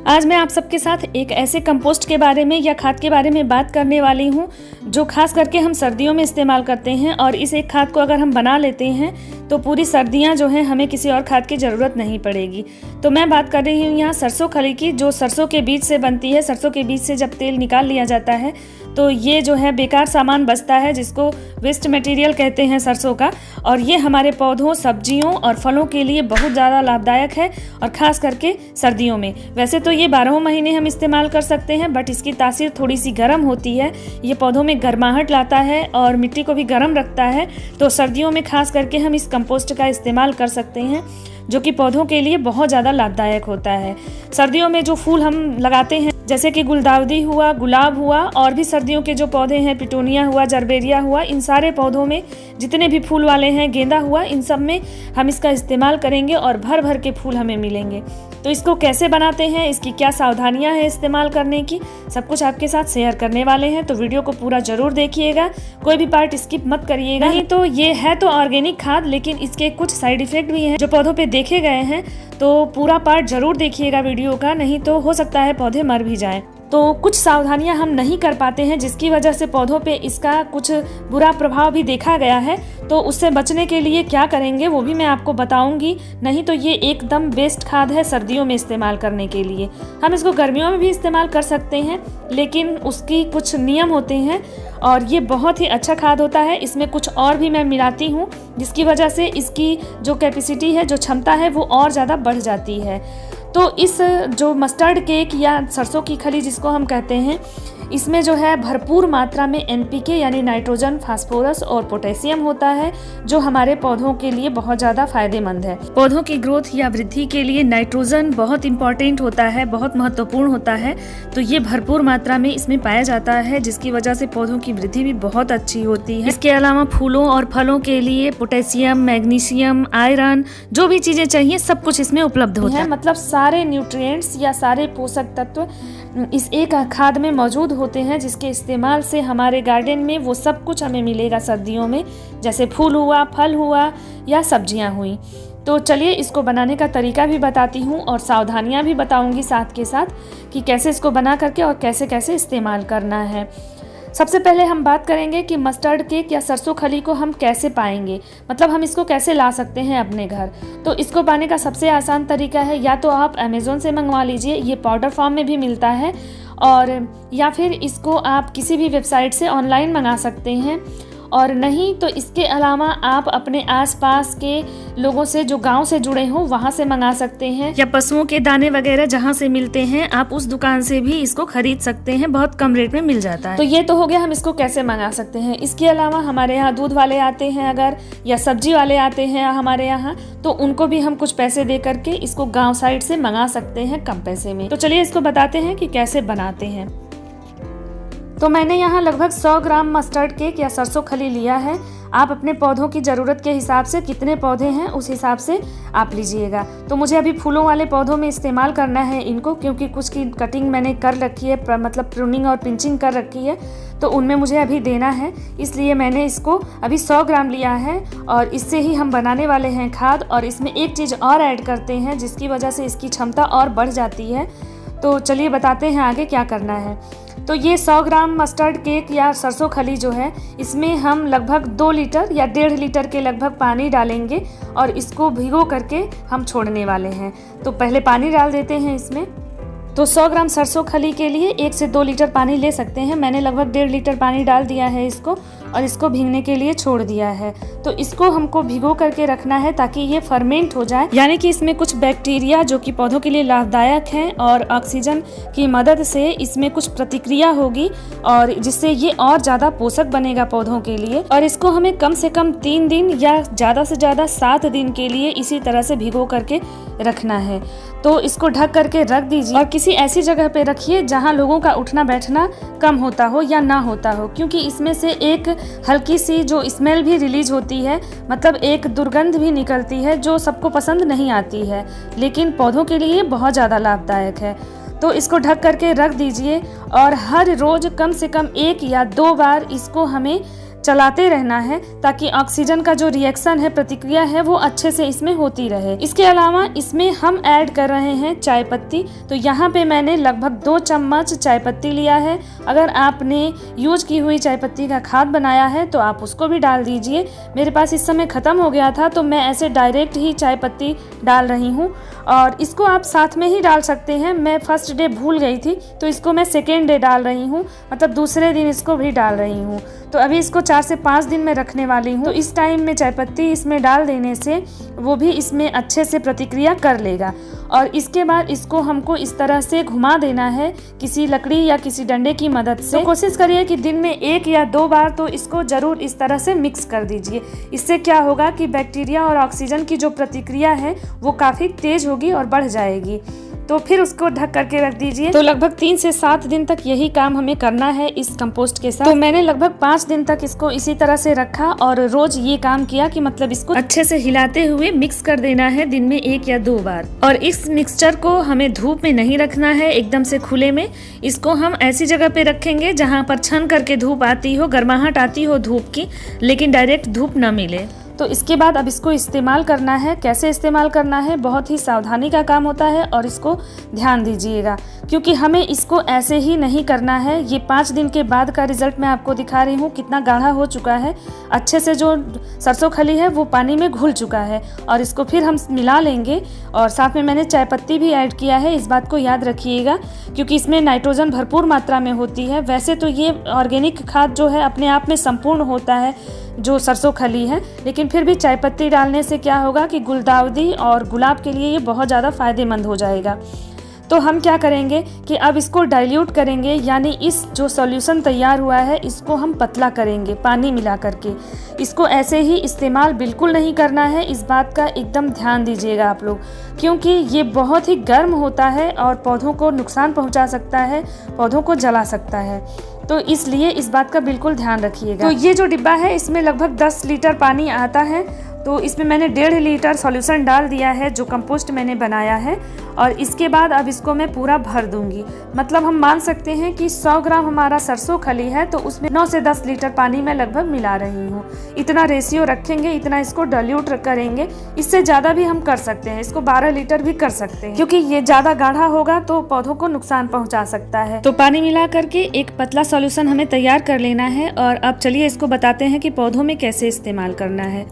आज मैं आप सबके साथ एक ऐसे कंपोस्ट के बारे में या खाद के बारे में बात करने वाली हूँ जो खास करके हम सर्दियों में इस्तेमाल करते हैं। और इस एक खाद को अगर हम बना लेते हैं तो पूरी सर्दियाँ जो हैं हमें किसी और खाद की ज़रूरत नहीं पड़ेगी। तो मैं बात कर रही हूँ यहाँ सरसों खली की, जो सरसों के बीज से बनती है। सरसों के बीज से जब तेल निकाल लिया जाता है तो ये जो है बेकार सामान बचता है, जिसको वेस्ट मटेरियल कहते हैं सरसों का। और ये हमारे पौधों, सब्जियों और फलों के लिए बहुत ज़्यादा लाभदायक है, और ख़ास करके सर्दियों में। वैसे तो ये 12 महीने हम इस्तेमाल कर सकते हैं, बट इसकी तासीर थोड़ी सी गर्म होती है। ये पौधों में गर्माहट लाता है और मिट्टी को भी गर्म रखता है। तो सर्दियों में खास करके हम इस कंपोस्ट का इस्तेमाल कर सकते हैं, जो कि पौधों के लिए बहुत ज़्यादा लाभदायक होता है। सर्दियों में जो फूल हम लगाते हैं, जैसे कि गुलदाउदी हुआ, गुलाब हुआ, और भी सर्दियों के जो पौधे हैं, पिटूनिया हुआ, जरबेरिया हुआ, इन सारे पौधों में जितने भी फूल वाले हैं, गेंदा हुआ, इन सब में हम इसका इस्तेमाल करेंगे और भर भर के फूल हमें मिलेंगे। तो इसको कैसे बनाते हैं, इसकी क्या सावधानियां हैं इस्तेमाल करने की, सब कुछ आपके साथ शेयर करने वाले हैं। तो वीडियो को पूरा जरूर देखिएगा, कोई भी पार्ट स्किप मत करिएगा। नहीं तो ये है तो ऑर्गेनिक खाद, लेकिन इसके कुछ साइड इफेक्ट भी हैं जो पौधों पे देखे गए हैं। तो पूरा पार्ट जरूर देखिएगा वीडियो का, नहीं तो हो सकता है पौधे मर भी जाएं। तो कुछ सावधानियां हम नहीं कर पाते हैं, जिसकी वजह से पौधों पे इसका कुछ बुरा प्रभाव भी देखा गया है। तो उससे बचने के लिए क्या करेंगे वो भी मैं आपको बताऊंगी। नहीं तो ये एकदम बेस्ट खाद है सर्दियों में इस्तेमाल करने के लिए। हम इसको गर्मियों में भी इस्तेमाल कर सकते हैं, लेकिन उसकी कुछ नियम होते हैं, और ये बहुत ही अच्छा खाद होता है। इसमें कुछ और भी मैं मिलाती हूँ, जिसकी वजह से इसकी जो कैपेसिटी है, जो क्षमता है, वो और ज़्यादा बढ़ जाती है। तो इस जो मस्टर्ड केक या सरसों की खली जिसको हम कहते हैं, इसमें जो है भरपूर मात्रा में NPK यानी नाइट्रोजन, फास्फोरस और पोटेशियम होता है, जो हमारे पौधों के लिए बहुत ज़्यादा फायदेमंद है। पौधों की ग्रोथ या वृद्धि के लिए नाइट्रोजन बहुत इंपॉर्टेंट होता है, बहुत महत्वपूर्ण होता है। तो ये भरपूर मात्रा में इसमें पाया जाता है, जिसकी वजह से पौधों की वृद्धि भी बहुत अच्छी होती है। इसके अलावा फूलों और फलों के लिए पोटेशियम, मैग्नीशियम, आयरन, जो भी चीज़ें चाहिए सब कुछ इसमें उपलब्ध होता है। मतलब सारे न्यूट्रिएंट्स या सारे पोषक तत्व इस एक खाद में मौजूद होते हैं, जिसके इस्तेमाल से हमारे गार्डन में वो सब कुछ हमें मिलेगा सर्दियों में, जैसे फूल हुआ, फल हुआ या सब्जियां हुई। तो चलिए इसको बनाने का तरीका भी बताती हूँ और सावधानियां भी बताऊंगी साथ के साथ, कि कैसे इसको बना करके और कैसे कैसे इस्तेमाल करना है। सबसे पहले हम बात करेंगे कि मस्टर्ड केक या सरसों खली को हम कैसे पाएंगे, मतलब हम इसको कैसे ला सकते हैं अपने घर। तो इसको पाने का सबसे आसान तरीका है, या तो आप अमेज़ोन से मंगवा लीजिए, ये पाउडर फॉर्म में भी मिलता है, और या फिर इसको आप किसी भी वेबसाइट से ऑनलाइन मंगा सकते हैं। और नहीं तो इसके अलावा आप अपने आसपास के लोगों से, जो गांव से जुड़े हों, वहां से मंगा सकते हैं, या पशुओं के दाने वगैरह जहां से मिलते हैं आप उस दुकान से भी इसको खरीद सकते हैं, बहुत कम रेट में मिल जाता है। तो ये तो हो गया हम इसको कैसे मंगा सकते हैं। इसके अलावा हमारे यहाँ दूध वाले आते हैं अगर, या सब्जी वाले आते हैं हमारे यहाँ, तो उनको भी हम कुछ पैसे दे करके इसको गाँव साइड से मंगा सकते हैं कम पैसे में। तो चलिए इसको बताते हैं कि कैसे बनाते हैं। तो मैंने यहाँ लगभग 100 ग्राम मस्टर्ड केक या सरसों खली लिया है। आप अपने पौधों की ज़रूरत के हिसाब से कितने पौधे हैं उस हिसाब से आप लीजिएगा। तो मुझे अभी फूलों वाले पौधों में इस्तेमाल करना है इनको, क्योंकि कुछ की कटिंग मैंने कर रखी है, मतलब प्रूनिंग और पिंचिंग कर रखी है, तो उनमें मुझे अभी देना है। इसलिए मैंने इसको अभी 100 ग्राम लिया है, और इससे ही हम बनाने वाले हैं खाद। और इसमें एक चीज़ और ऐड करते हैं, जिसकी वजह से इसकी क्षमता और बढ़ जाती है। तो चलिए बताते हैं आगे क्या करना है। तो ये 100 ग्राम मस्टर्ड केक या सरसों खली जो है, इसमें हम लगभग 2 लीटर या 1.5 लीटर के लगभग पानी डालेंगे, और इसको भिगो करके हम छोड़ने वाले हैं। तो पहले पानी डाल देते हैं इसमें। तो 100 ग्राम सरसों खली के लिए 1 से 2 लीटर पानी ले सकते हैं। मैंने लगभग 1.5 लीटर पानी डाल दिया है इसको, और इसको भीगने के लिए छोड़ दिया है। तो इसको हमको भिगो करके रखना है ताकि ये फर्मेंट हो जाए, यानी कि इसमें कुछ बैक्टीरिया जो कि पौधों के लिए लाभदायक हैं, और ऑक्सीजन की मदद से इसमें कुछ प्रतिक्रिया होगी, और जिससे ये और ज़्यादा पोषक बनेगा पौधों के लिए। और इसको हमें कम से कम 3 दिन या ज़्यादा से ज़्यादा 7 दिन के लिए इसी तरह से भिगो करके रखना है। तो इसको ढक करके रख दीजिए, और किसी ऐसी जगह पे रखिए जहाँ लोगों का उठना बैठना कम होता हो या ना होता हो, क्योंकि इसमें से एक हल्की सी जो स्मेल भी रिलीज होती है, मतलब एक दुर्गंध भी निकलती है, जो सबको पसंद नहीं आती है, लेकिन पौधों के लिए बहुत ज़्यादा लाभदायक है। तो इसको ढक करके रख दीजिए, और हर रोज़ कम से कम 1 या 2 बार इसको हमें चलाते रहना है ताकि ऑक्सीजन का जो रिएक्शन है, प्रतिक्रिया है, वो अच्छे से इसमें होती रहे। इसके अलावा इसमें हम ऐड कर रहे हैं चाय पत्ती। तो यहाँ पे मैंने लगभग 2 चम्मच चाय पत्ती लिया है। अगर आपने यूज की हुई चाय पत्ती का खाद बनाया है तो आप उसको भी डाल दीजिए। मेरे पास इस समय ख़त्म हो गया था तो मैं ऐसे डायरेक्ट ही चाय पत्ती डाल रही हूँ, और इसको आप साथ में ही डाल सकते हैं। मैं फर्स्ट डे भूल गई थी तो इसको मैं सेकेंड डे डाल रही हूँ, मतलब दूसरे दिन इसको भी डाल रही हूँ। तो अभी इसको 4 से 5 दिन में रखने वाली हूँ। तो इस टाइम में चाय पत्ती इसमें डाल देने से वो भी इसमें अच्छे से प्रतिक्रिया कर लेगा। और इसके बाद इसको हमको इस तरह से घुमा देना है किसी लकड़ी या किसी डंडे की मदद से। तो कोशिश करिए कि दिन में 1 या 2 बार तो इसको ज़रूर इस तरह से मिक्स कर दीजिए। इससे क्या होगा कि बैक्टीरिया और ऑक्सीजन की जो प्रतिक्रिया है वो काफ़ी तेज़ होगी और बढ़ जाएगी। तो फिर उसको ढक करके रख दीजिए। तो लगभग 3 से 7 दिन तक यही काम हमें करना है इस कंपोस्ट के साथ। तो मैंने लगभग 5 दिन तक इसको इसी तरह से रखा और रोज ये काम किया कि मतलब इसको अच्छे से हिलाते हुए मिक्स कर देना है दिन में 1 या 2 बार। और इस मिक्सचर को हमें धूप में नहीं रखना है एकदम से खुले में। इसको हम ऐसी जगह पे रखेंगे जहाँ पर छन करके धूप आती हो, गर्माहट आती हो धूप की, लेकिन डायरेक्ट धूप न मिले। तो इसके बाद अब इसको इस्तेमाल करना है। कैसे इस्तेमाल करना है, बहुत ही सावधानी का काम होता है और इसको ध्यान दीजिएगा, क्योंकि हमें इसको ऐसे ही नहीं करना है। ये 5 दिन के बाद का रिजल्ट मैं आपको दिखा रही हूँ, कितना गाढ़ा हो चुका है। अच्छे से जो सरसों खली है वो पानी में घुल चुका है। और इसको फिर हम मिला लेंगे, और साथ में मैंने चाय पत्ती भी ऐड किया है। इस बात को याद रखिएगा क्योंकि इसमें नाइट्रोजन भरपूर मात्रा में होती है। वैसे तो ये ऑर्गेनिक खाद जो है अपने आप में संपूर्ण होता है जो सरसों खली है, लेकिन फिर भी चाय पत्ती डालने से क्या होगा कि गुलदाउदी और गुलाब के लिए ये बहुत ज़्यादा फायदेमंद हो जाएगा। तो हम क्या करेंगे कि अब इसको डाइल्यूट करेंगे, यानी इस जो सॉल्यूशन तैयार हुआ है इसको हम पतला करेंगे पानी मिला करके। इसको ऐसे ही इस्तेमाल बिल्कुल नहीं करना है, इस बात का एकदम ध्यान दीजिएगा आप लोग, क्योंकि ये बहुत ही गर्म होता है और पौधों को नुकसान पहुंचा सकता है, पौधों को जला सकता है। तो इसलिए इस बात का बिल्कुल ध्यान रखिएगा। तो ये जो डिब्बा है इसमें लगभग 10 लीटर पानी आता है। तो इसमें मैंने 1.5 लीटर सॉल्यूशन डाल दिया है जो कंपोस्ट मैंने बनाया है, और इसके बाद अब इसको मैं पूरा भर दूंगी। मतलब हम मान सकते हैं कि 100 ग्राम हमारा सरसों खली है तो उसमें 9 से 10 लीटर पानी मैं लगभग मिला रही हूँ। इतना रेशियो रखेंगे, इतना इसको डाइल्यूट करेंगे। इससे ज़्यादा भी हम कर सकते हैं, इसको 12 लीटर भी कर सकते हैं, क्योंकि ये ज़्यादा गाढ़ा होगा तो पौधों को नुकसान पहुँचा सकता है। तो पानी मिला करके एक पतला सॉल्यूशन हमें तैयार कर लेना है। और अब चलिए इसको बताते हैं कि पौधों में कैसे इस्तेमाल करना है।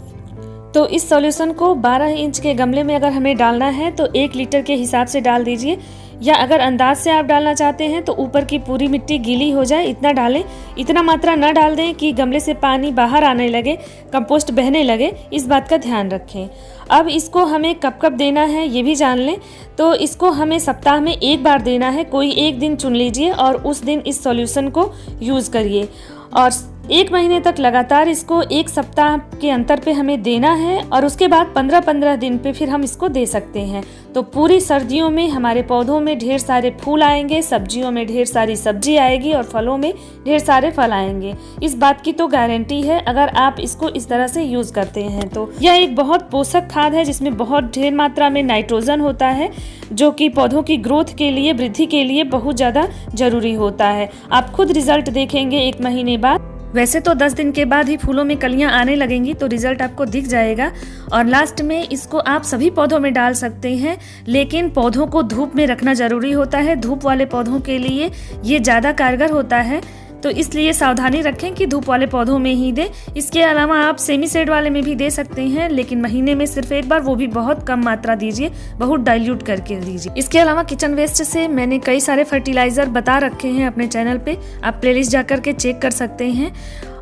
तो इस सॉल्यूशन को 12 इंच के गमले में अगर हमें डालना है तो 1 लीटर के हिसाब से डाल दीजिए, या अगर अंदाज से आप डालना चाहते हैं तो ऊपर की पूरी मिट्टी गीली हो जाए इतना डालें। इतना मात्रा न डाल दें कि गमले से पानी बाहर आने लगे, कंपोस्ट बहने लगे, इस बात का ध्यान रखें। अब इसको हमें कब कब देना है ये भी जान लें। तो इसको हमें सप्ताह में 1 बार देना है। कोई एक दिन चुन लीजिए और उस दिन इस सॉल्यूशन को यूज़ करिए, और 1 महीने तक लगातार इसको 1 सप्ताह के अंतर पे हमें देना है, और उसके बाद 15-15 दिन पे फिर हम इसको दे सकते हैं। तो पूरी सर्दियों में हमारे पौधों में ढेर सारे फूल आएंगे, सब्जियों में ढेर सारी सब्जी आएगी और फलों में ढेर सारे फल आएंगे। इस बात की तो गारंटी है अगर आप इसको इस तरह से यूज करते हैं। तो यह एक बहुत पोषक खाद है जिसमें बहुत ढेर मात्रा में नाइट्रोजन होता है, जो कि पौधों की ग्रोथ के लिए, वृद्धि के लिए बहुत ज़्यादा जरूरी होता है। आप खुद रिजल्ट देखेंगे 1 महीने बाद। वैसे तो 10 दिन के बाद ही फूलों में कलियां आने लगेंगी तो रिजल्ट आपको दिख जाएगा। और लास्ट में इसको आप सभी पौधों में डाल सकते हैं, लेकिन पौधों को धूप में रखना जरूरी होता है। धूप वाले पौधों के लिए ये ज़्यादा कारगर होता है, तो इसलिए सावधानी रखें कि धूप वाले पौधों में ही दें। इसके अलावा आप सेमी सेड वाले में भी दे सकते हैं, लेकिन महीने में सिर्फ 1 बार, वो भी बहुत कम मात्रा दीजिए, बहुत डाइल्यूट करके दीजिए। इसके अलावा किचन वेस्ट से मैंने कई सारे फर्टिलाइजर बता रखे हैं अपने चैनल पे, आप प्लेलिस्ट जाकर के चेक कर सकते हैं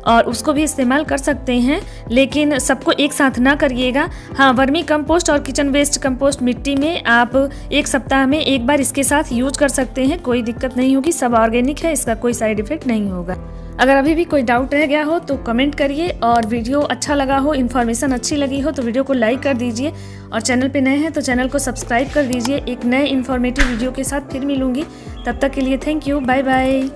और उसको भी इस्तेमाल कर सकते हैं, लेकिन सबको एक साथ ना करिएगा। हाँ, वर्मी कंपोस्ट और किचन वेस्ट कंपोस्ट मिट्टी में आप 1 सप्ताह में 1 बार इसके साथ यूज कर सकते हैं, कोई दिक्कत नहीं होगी। सब ऑर्गेनिक है, इसका कोई साइड इफेक्ट नहीं होगा। अगर अभी भी कोई डाउट रह गया हो तो कमेंट करिए, और वीडियो अच्छा लगा हो, इन्फॉर्मेशन अच्छी लगी हो तो वीडियो को लाइक कर दीजिए, और चैनल पे नए हैं तो चैनल को सब्सक्राइब कर दीजिए। एक नए इन्फॉर्मेटिव वीडियो के साथ फिर मिलूंगी, तब तक के लिए थैंक यू, बाय बाय।